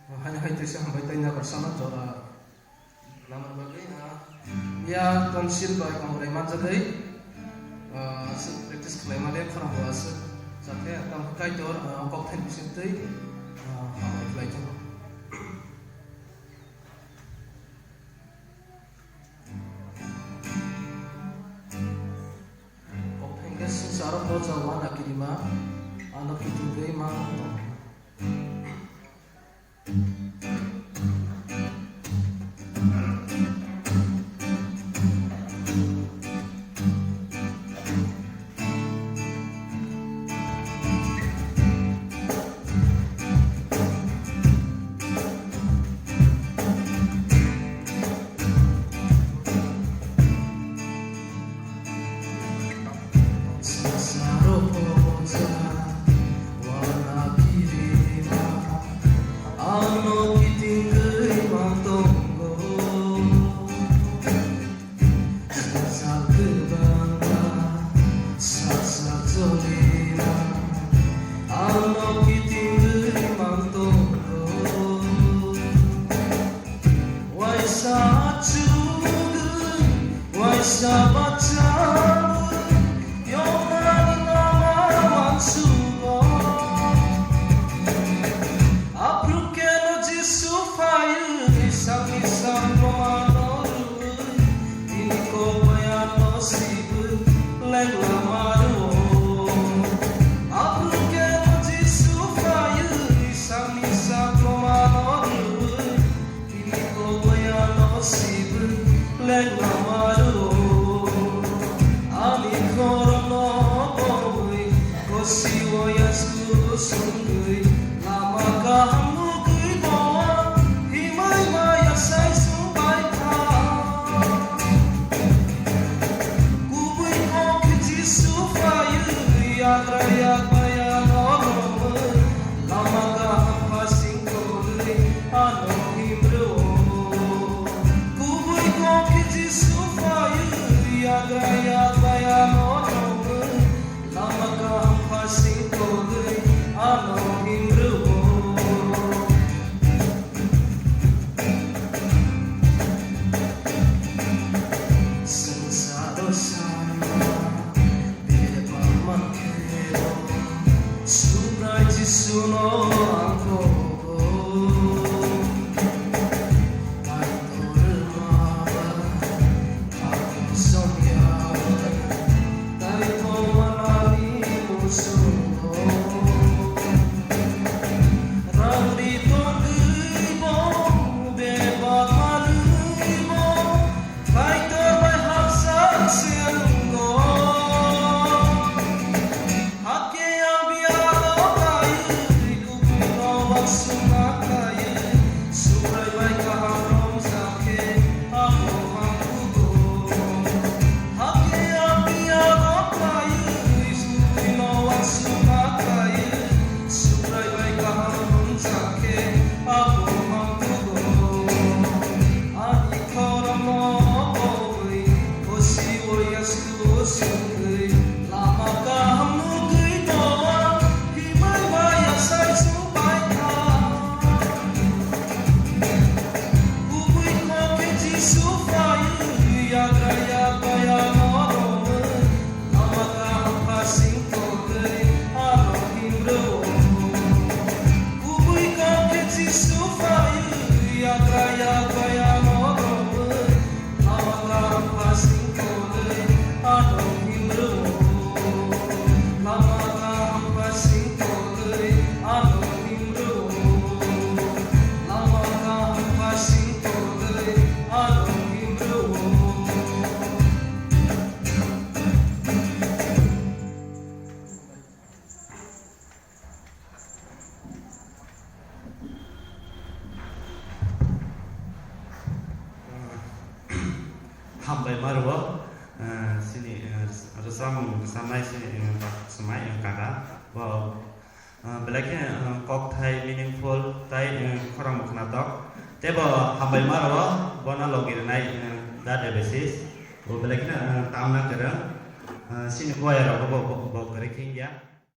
hanya itu sih sampai tanya bersama jora lama bagi ya konsil baik kamu reman jadi praktis kelima dia kurang puas sampai kamu kai jor kok ten bisa tu kamu apply tu kok ten secara pelajaran akademia anak itu dia mang hambai marwa sini resam samai sini semai kaka wow belakang kok thai meaningful thai korang kenatok teba hambai marwa bona logi nai data basis belakang tamna kera sini kuaya rabo bo kerking ya